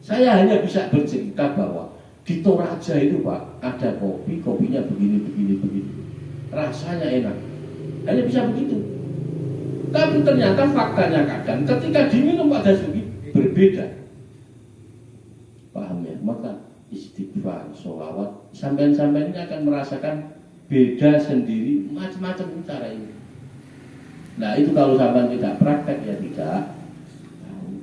Saya hanya bisa bercerita bahwa di Toraja itu Pak ada kopi, kopinya begini. Rasanya enak. Hanya bisa begitu. Tapi ternyata faktanya kadang ketika diminum Pak Dasuki berbeda. Paham ya? Maka istighfar, sholawat, sampai-sampai ini akan merasakan beda sendiri, macam-macam cara ini. Nah itu kalau sampai tidak praktek ya tidak.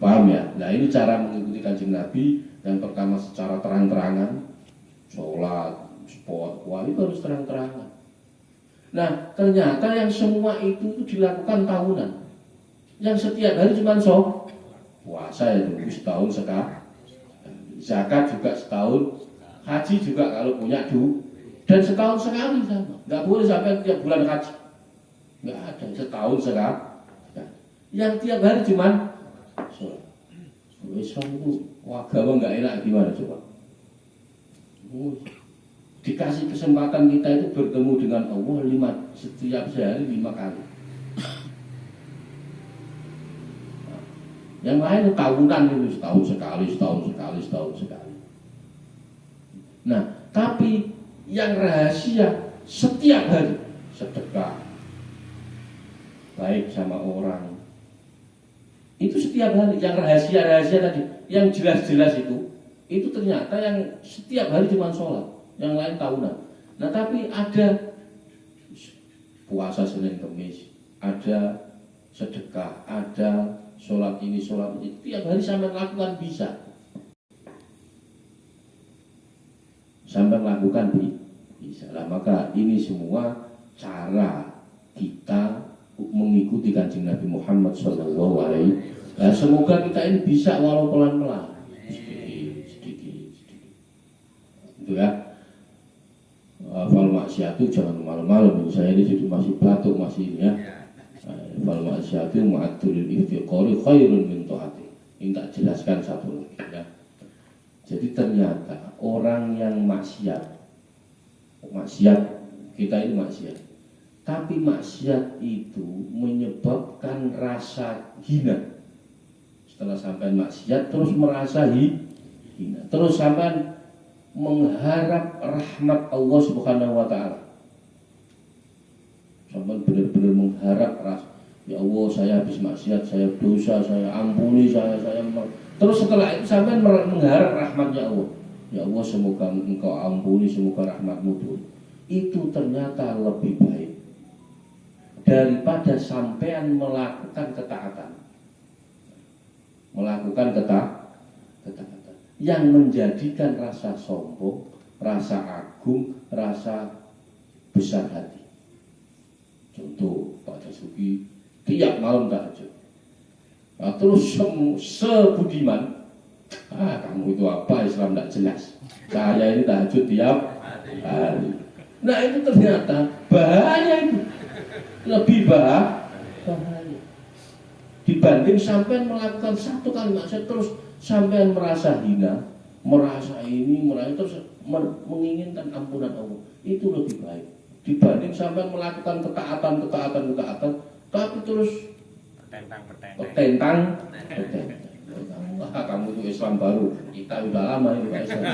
Paham ya? Nah ini cara mengikuti Kanjeng Nabi. Yang pertama secara terang-terangan, sholat, sport, wah itu harus terang-terangan. Nah ternyata yang semua itu dilakukan tahunan. Yang setiap hari cuma puasa ya dulu setahun sekali, zakat juga setahun, haji juga kalau punya dan setahun sekali sama. Nggak boleh sampai tiap bulan haji, nggak ada, setahun sekali. Yang tiap hari cuma sholat. Islam itu agama nggak enak gimana coba? Dikasih kesempatan kita itu bertemu dengan Allah setiap sehari 5 kali. Nah, yang lain tahunan itu setahun sekali. Nah, tapi yang rahasia setiap hari sedekah, baik sama orang. Itu setiap hari, yang rahasia tadi, yang jelas-jelas itu ternyata yang setiap hari cuma sholat, yang lain tahunan. Nah tapi ada puasa Senin Kemis, ada sedekah, ada sholat ini, tiap hari sampai lakukan bisa. Sampai lakukan bisa lah. Maka ini semua cara kita mengikuti Kanjeng Nabi Muhammad SAW. Nah, semoga kita ini bisa walau pelan-pelan, sedikit. Itu ya. Fal maksiatu jangan malam-malam. Saya ini jadi masih batuk masih ini ya. Fal maksiatu ma'atul iftiqari khairun min ta'ati. Ini tak jelaskan satu lagi ya. Jadi ternyata orang yang maksiat kita ini maksiat. Tapi maksiat itu menyebabkan rasa hina. Setelah sampai maksiat terus merasa hina. Terus sampai mengharap rahmat Allah Subhanahu wa taala. Sampai benar-benar mengharap ya Allah, saya habis maksiat, saya dosa, saya ampuni, terus setelah itu sampai mengharap rahmatnya Allah. Ya Allah, semoga Engkau ampuni, semoga rahmatmu turun. Itu ternyata lebih baik daripada sampean melakukan ketaatan. Yang menjadikan rasa sombong, rasa agung, rasa besar hati. Contoh Pak Dasuki tiap malam tahajud. Nah, terus sebudiman, kamu itu apa, Islam tidak jelas. Saya ini tahajud tiap hari. Nah itu ternyata bahaya itu. Lebih bahaya dibanding sampai melakukan satu kali maksiat terus sampai merasa hina, merasa terus menginginkan ampunan Allah. Itu lebih baik dibanding sampai melakukan ketaatan tapi terus bertentang. Kamu itu Islam baru, kita udah lama ini Pak Islam.